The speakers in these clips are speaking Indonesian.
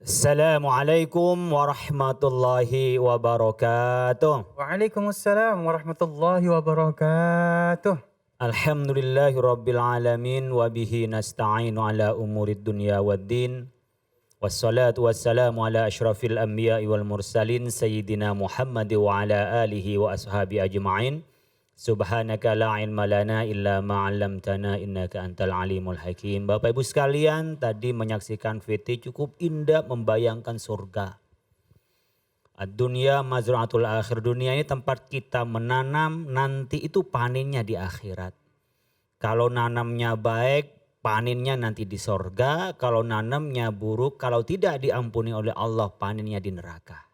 Assalamualaikum warahmatullahi wabarakatuh. Waalaikumsalam warahmatullahi wabarakatuh. Alhamdulillahi rabbil alamin wa bihi nasta'inu ala umurid dunya waddin. Wassalatu wassalamu ala asyrafil anbiya'i wal mursalin sayyidina Muhammad wa ala alihi wa ashabi ajma'in. Subhanaka la ilma lana illa ma 'allamtana innaka antal alimul hakim. Bapak Ibu sekalian, tadi menyaksikan VT cukup indah membayangkan surga. Ad-dunya mazra'atul akhir. Dunia ini tempat kita menanam, nanti itu panennya di akhirat. Kalau nanamnya baik, panennya nanti di sorga. Kalau nanamnya buruk, kalau tidak diampuni oleh Allah, panennya di neraka.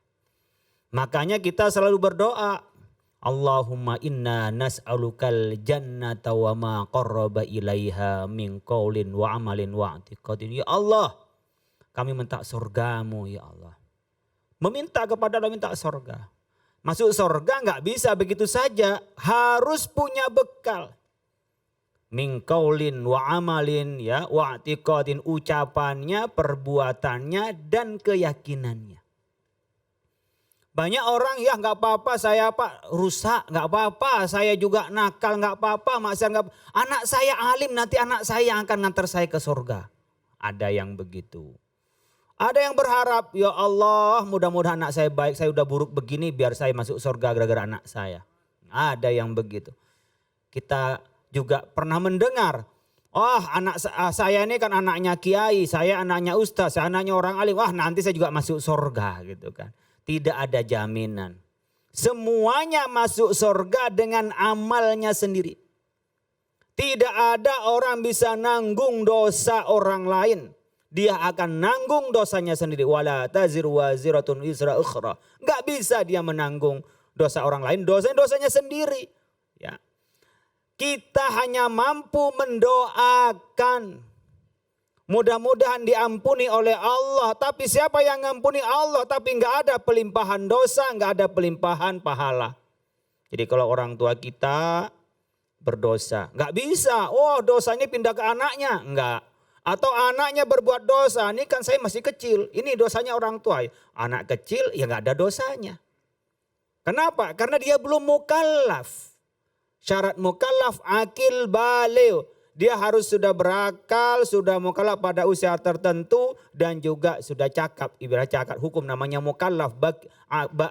Makanya kita selalu berdoa, Allahumma inna nas'alukal jannata wa ma qarraba ilaiha min qaulin wa amalin wa i'tiqadin. Ya Allah, kami minta surgamu ya Allah. Meminta kepada Allah, minta surga. Masuk surga nggak bisa begitu saja, harus punya bekal. Min qaulin wa amalin ya wa i'tiqadin, ucapannya, perbuatannya dan keyakinannya. Banyak orang ya nggak apa-apa saya pak rusak, nggak apa-apa saya juga nakal, nggak apa-apa maksiat, nggak apa. Anak saya alim, nanti anak saya akan ngantar saya ke surga. Ada yang begitu. Ada yang berharap ya Allah mudah-mudahan anak saya baik, saya udah buruk begini biar saya masuk surga gara-gara anak saya. Ada yang begitu. Kita juga pernah mendengar, oh anak saya ini kan anaknya kiai, saya anaknya ustaz, saya anaknya orang alim, wah nanti saya juga masuk surga gitu kan. Tidak ada jaminan. Semuanya masuk surga dengan amalnya sendiri. Tidak ada orang bisa nanggung dosa orang lain. Dia akan nanggung dosanya sendiri. Wala taziru waziratun wizra ukhra. Gak bisa dia menanggung dosa orang lain. Dosanya sendiri. Ya. Kita hanya mampu mendoakan. Mudah-mudahan diampuni oleh Allah. Tapi siapa yang ngampuni Allah tapi nggak ada pelimpahan dosa, nggak ada pelimpahan pahala. Jadi kalau orang tua kita berdosa, nggak bisa. Oh dosanya pindah ke anaknya, nggak. Atau anaknya berbuat dosa, ini kan saya masih kecil. Ini dosanya orang tua. Anak kecil ya nggak ada dosanya. Kenapa? Karena dia belum mukallaf. Syarat mukallaf akil baligh. Dia harus sudah berakal, sudah mukallaf pada usia tertentu dan juga sudah cakap. Ibarat cakap hukum namanya mukallaf,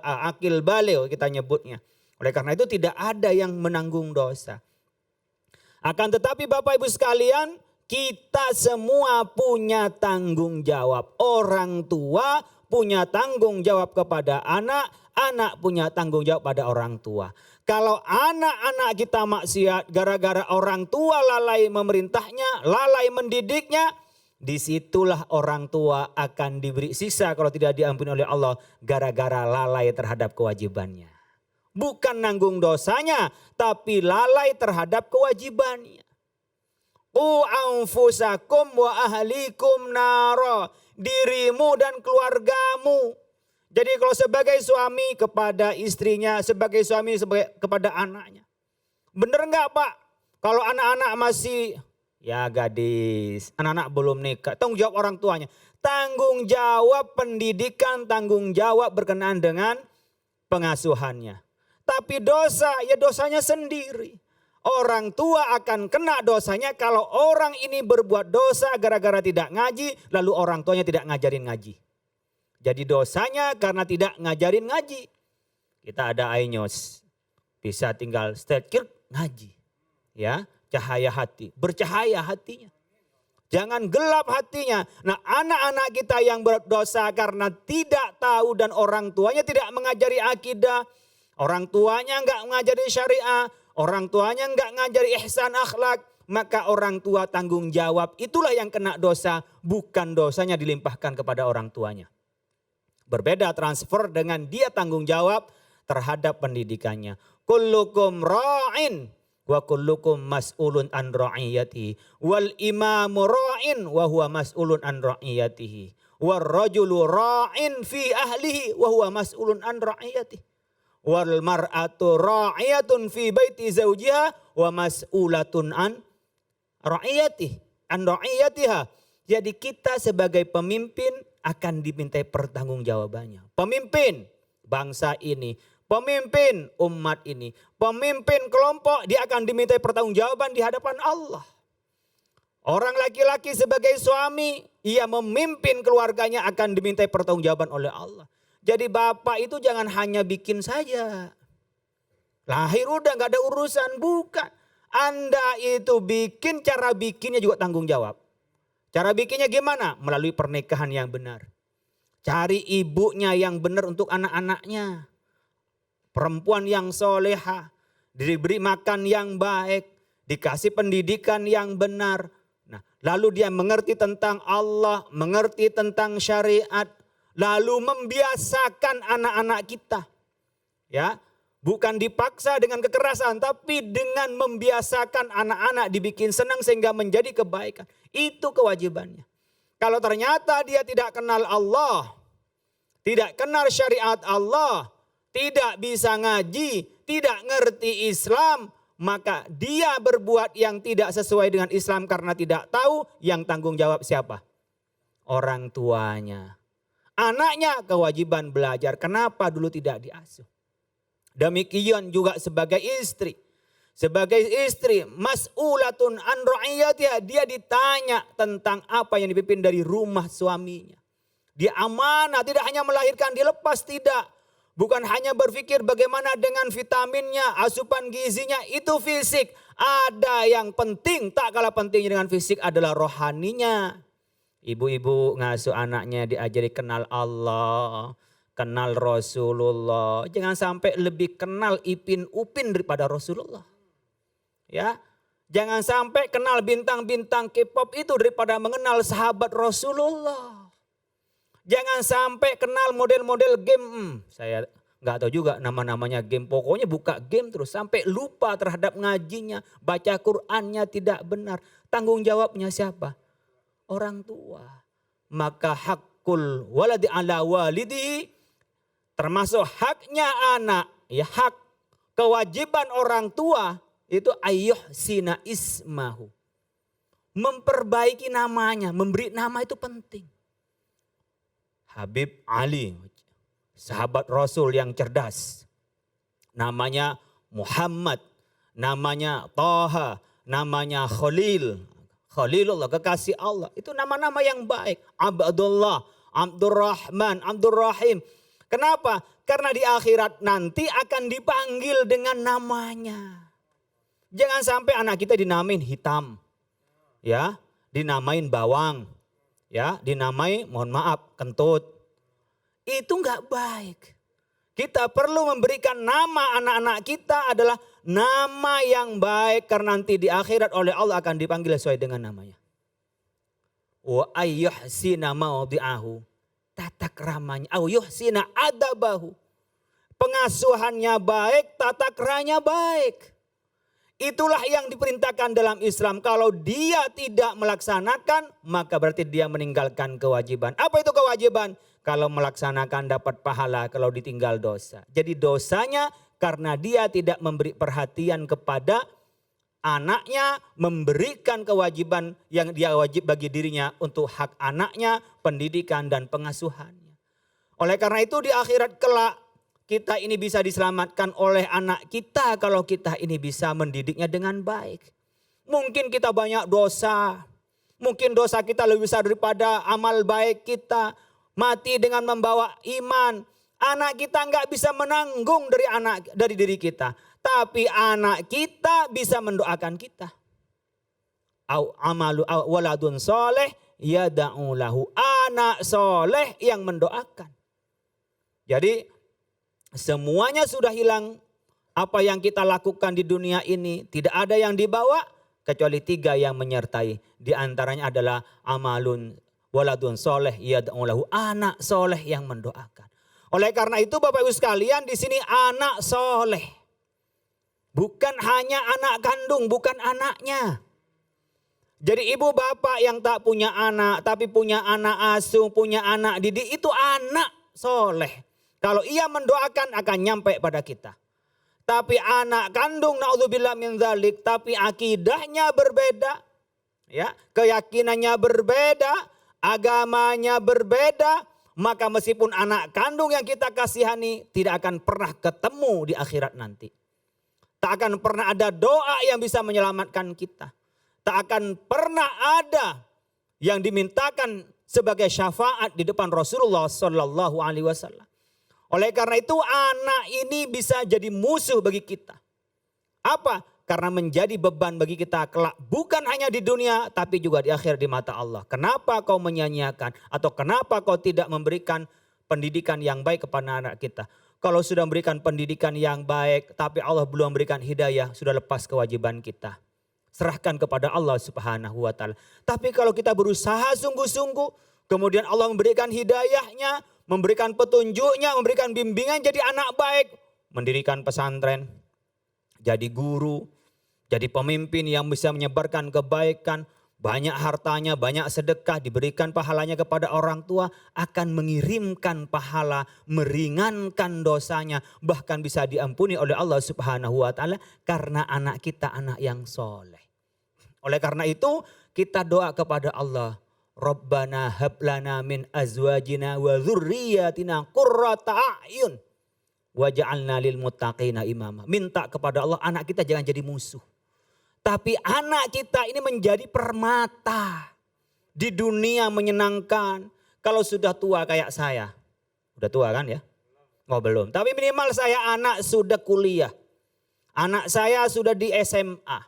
akil baligh kita nyebutnya. Oleh karena itu tidak ada yang menanggung dosa. Akan tetapi Bapak Ibu sekalian, kita semua punya tanggung jawab. Orang tua punya tanggung jawab kepada anak, anak punya tanggung jawab pada orang tua. Kalau anak-anak kita maksiat gara-gara orang tua lalai memerintahnya, lalai mendidiknya, disitulah orang tua akan diberi siksa kalau tidak diampuni oleh Allah gara-gara lalai terhadap kewajibannya. Bukan nanggung dosanya, tapi lalai terhadap kewajibannya. Qu anfusakum wa ahlikum nara. Dirimu dan keluargamu. Jadi kalau sebagai suami kepada istrinya, sebagai suami kepada anaknya. Bener nggak Pak? Kalau anak-anak masih, ya gadis, anak-anak belum nikah, tanggung jawab orang tuanya. Tanggung jawab pendidikan, tanggung jawab berkenaan dengan pengasuhannya. Tapi dosa, ya dosanya sendiri. Orang tua akan kena dosanya kalau orang ini berbuat dosa gara-gara tidak ngaji, lalu orang tuanya tidak ngajarin ngaji. Jadi dosanya karena tidak ngajarin ngaji. Kita ada ainyos, bisa tinggal stekir ngaji. Ya, cahaya hati, bercahaya hatinya. Jangan gelap hatinya. Nah anak-anak kita yang berdosa karena tidak tahu dan orang tuanya tidak mengajari akidah. Orang tuanya enggak mengajari syariah. Orang tuanya enggak ngajari ihsan akhlak. Maka orang tua tanggung jawab. Itulah yang kena dosa. Bukan dosanya dilimpahkan kepada orang tuanya. Berbeda transfer dengan dia tanggung jawab terhadap pendidikannya. Kullukum ra'in wa kullukum mas'ulun an ra'iyatihi. Wal imamu ra'in wa huwa mas'ulun an ra'iyatihi. Wal rajulu ra'in fi ahlihi wa huwa mas'ulun an ra'iyatihi. Wal mar'atu ra'iyatun fi baiti zawjiha wa mas'ulatun an ra'iyatihi. An ra'iyatiha. Jadi kita sebagai pemimpin akan dimintai pertanggungjawabannya. Pemimpin bangsa ini, pemimpin umat ini, pemimpin kelompok, dia akan dimintai pertanggungjawaban di hadapan Allah. Orang laki-laki sebagai suami, ia memimpin keluarganya akan dimintai pertanggungjawaban oleh Allah. Jadi bapak itu jangan hanya bikin saja. Lahir udah gak ada urusan, bukan. Anda itu bikin, cara bikinnya juga tanggung jawab. Cara bikinnya gimana? Melalui pernikahan yang benar. Cari ibunya yang benar untuk anak-anaknya. Perempuan yang soleha, diberi makan yang baik, dikasih pendidikan yang benar. Nah, lalu dia mengerti tentang Allah, mengerti tentang syariat, lalu membiasakan anak-anak kita. Ya, bukan dipaksa dengan kekerasan, tapi dengan membiasakan anak-anak dibikin senang sehingga menjadi kebaikan. Itu kewajibannya. Kalau ternyata dia tidak kenal Allah, tidak kenal syariat Allah, tidak bisa ngaji, tidak ngerti Islam, maka dia berbuat yang tidak sesuai dengan Islam karena tidak tahu, yang tanggung jawab siapa? Orang tuanya. Anaknya kewajiban belajar, kenapa dulu tidak diasuh? Demikian juga sebagai istri. Sebagai istri, mas'ulatun an ra'iyatiha, dia ditanya tentang apa yang dipimpin dari rumah suaminya. Dia amanah, tidak hanya melahirkan, dilepas, tidak. Bukan hanya berpikir bagaimana dengan vitaminnya, asupan gizinya, itu fisik. Ada yang penting, tak kalah pentingnya dengan fisik adalah rohaninya. Ibu-ibu ngasuh anaknya diajari kenal Allah, kenal Rasulullah. Jangan sampai lebih kenal Ipin Upin daripada Rasulullah. Ya, jangan sampai kenal bintang-bintang K-pop itu daripada mengenal sahabat Rasulullah. Jangan sampai kenal model-model game. Saya nggak tahu juga nama-namanya game. Pokoknya buka game terus sampai lupa terhadap ngajinya. Baca Qur'annya tidak benar. Tanggung jawabnya siapa? Orang tua. Maka hakul waladi ala walidihi, termasuk haknya anak. Ya, hak kewajiban orang tua itu ayyuhsina ismahu. Memperbaiki namanya, memberi nama itu penting. Habib Ali, sahabat Rasul yang cerdas. Namanya Muhammad, namanya Taha, namanya Khalil. Khalilullah, kekasih Allah. Itu nama-nama yang baik. Abdullah, Abdurrahman, Abdurrahim. Kenapa? Karena di akhirat nanti akan dipanggil dengan namanya. Jangan sampai anak kita dinamain hitam. Ya, dinamain bawang. Ya, dinamai, mohon maaf, kentut. Itu enggak baik. Kita perlu memberikan nama anak-anak kita adalah nama yang baik karena nanti di akhirat oleh Allah akan dipanggil sesuai dengan namanya. Wa ayyuhsina mawdi'ahu, tata keramanya, au yuhsina adabahu. Pengasuhannya baik, tata keramanya baik. Itulah yang diperintahkan dalam Islam. Kalau dia tidak melaksanakan, maka berarti dia meninggalkan kewajiban. Apa itu kewajiban? Kalau melaksanakan dapat pahala, kalau ditinggal dosa. Jadi dosanya karena dia tidak memberi perhatian kepada anaknya, memberikan kewajiban yang dia wajib bagi dirinya untuk hak anaknya, pendidikan dan pengasuhannya. Oleh karena itu di akhirat kelak, kita ini bisa diselamatkan oleh anak kita kalau kita ini bisa mendidiknya dengan baik. Mungkin kita banyak dosa. Mungkin dosa kita lebih besar daripada amal baik kita. Mati dengan membawa iman. Anak kita nggak bisa menanggung dari diri kita. Tapi anak kita bisa mendoakan kita. Au amalu waladun soleh yada'u lahu. Anak soleh yang mendoakan. Jadi semuanya sudah hilang. Apa yang kita lakukan di dunia ini tidak ada yang dibawa kecuali 3 yang menyertai. Di antaranya adalah amalun waladun soleh yad'u lahu, anak soleh yang mendoakan. Oleh karena itu Bapak Ibu sekalian, di sini anak soleh. Bukan hanya anak kandung, bukan anaknya. Jadi ibu bapak yang tak punya anak tapi punya anak asuh, punya anak didik, itu anak soleh. Kalau ia mendoakan akan nyampe pada kita. Tapi anak kandung naudzubillah min dzalik, tapi akidahnya berbeda, ya, keyakinannya berbeda, agamanya berbeda, maka meskipun anak kandung yang kita kasihani tidak akan pernah ketemu di akhirat nanti. Tak akan pernah ada doa yang bisa menyelamatkan kita. Tak akan pernah ada yang dimintakan sebagai syafaat di depan Rasulullah Sallallahu Alaihi Wasallam. Oleh karena itu anak ini bisa jadi musuh bagi kita. Apa? Karena menjadi beban bagi kita kelak. Bukan hanya di dunia tapi juga di akhir di mata Allah. Kenapa kau menyanyiakan atau kenapa kau tidak memberikan pendidikan yang baik kepada anak kita? Kalau sudah memberikan pendidikan yang baik tapi Allah belum memberikan hidayah, sudah lepas kewajiban kita. Serahkan kepada Allah Subhanahu wa taala. Tapi kalau kita berusaha sungguh-sungguh, kemudian Allah memberikan hidayahnya, memberikan petunjuknya, memberikan bimbingan jadi anak baik, mendirikan pesantren, jadi guru, jadi pemimpin yang bisa menyebarkan kebaikan, banyak hartanya, banyak sedekah, diberikan pahalanya kepada orang tua, akan mengirimkan pahala, meringankan dosanya, bahkan bisa diampuni oleh Allah Subhanahu wa taala karena anak kita anak yang soleh. Oleh karena itu kita doa kepada Allah, Rabbana hablana min azwajina wa dzurriyyatina qurrata a'yun waj'alna lil muttaqina imama. Minta kepada Allah anak kita jangan jadi musuh. Tapi anak kita ini menjadi permata. Di dunia menyenangkan. Kalau sudah tua kayak saya. Udah tua kan ya? Oh belum. Tapi minimal saya anak sudah kuliah. Anak saya sudah di SMA.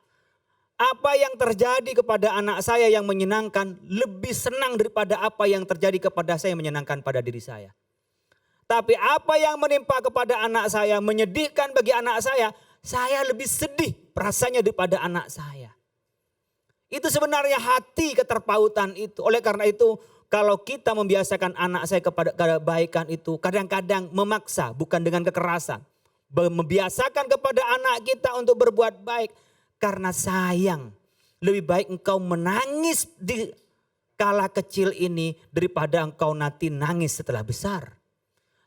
Apa yang terjadi kepada anak saya yang menyenangkan lebih senang daripada apa yang terjadi kepada saya yang menyenangkan pada diri saya. Tapi apa yang menimpa kepada anak saya menyedihkan bagi anak saya lebih sedih rasanya daripada anak saya. Itu sebenarnya hati keterpautan itu. Oleh karena itu kalau kita membiasakan anak saya kepada kebaikan itu kadang-kadang memaksa bukan dengan kekerasan. Membiasakan kepada anak kita untuk berbuat baik. Karena sayang, lebih baik engkau menangis di kala kecil ini daripada engkau nanti nangis setelah besar.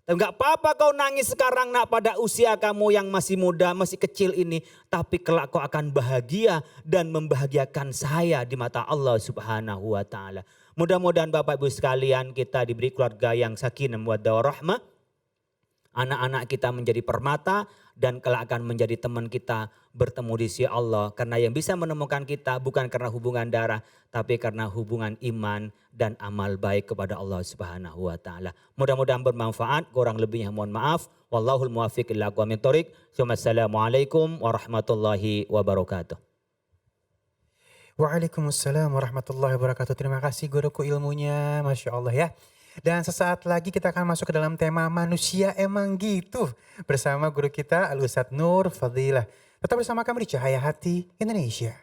Enggak apa-apa kau nangis sekarang nak pada usia kamu yang masih muda, masih kecil ini. Tapi kelak kau akan bahagia dan membahagiakan saya di mata Allah Subhanahu wa ta'ala. Mudah-mudahan Bapak Ibu sekalian kita diberi keluarga yang sakinah mawaddah warahmah. Anak-anak kita menjadi permata dan kelak akan menjadi teman kita bertemu di sisi Allah. Karena yang bisa menemukan kita bukan karena hubungan darah tapi karena hubungan iman dan amal baik kepada Allah Subhanahu wa taala. Mudah-mudahan bermanfaat, kurang lebihnya mohon maaf. Wallahul muwaffiq ila aqwamit thoriq. Wassalamualaikum warahmatullahi wabarakatuh. Waalaikumsalam warahmatullahi wabarakatuh. Terima kasih guruku ilmunya, Masya Allah ya. Dan sesaat lagi kita akan masuk ke dalam tema manusia emang gitu. Bersama guru kita Al-Ustadz Nur Fadilah. Tetap bersama kami di Cahaya Hati Indonesia.